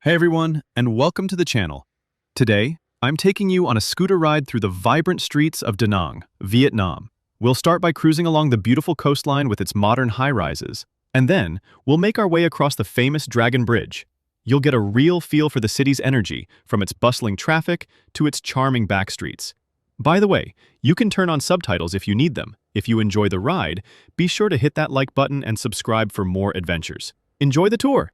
Hey everyone, and welcome to the channel. Today, I'm taking you on a scooter ride through the vibrant streets of Da Nang, Vietnam. We'll start by cruising along the beautiful coastline with its modern high-rises, and then we'll make our way across the famous Dragon Bridge. You'll get a real feel for the city's energy, from its bustling traffic to its charming backstreets. By the way, you can turn on subtitles if you need them. If you enjoy the ride, be sure to hit that like button and subscribe for more adventures. Enjoy the tour!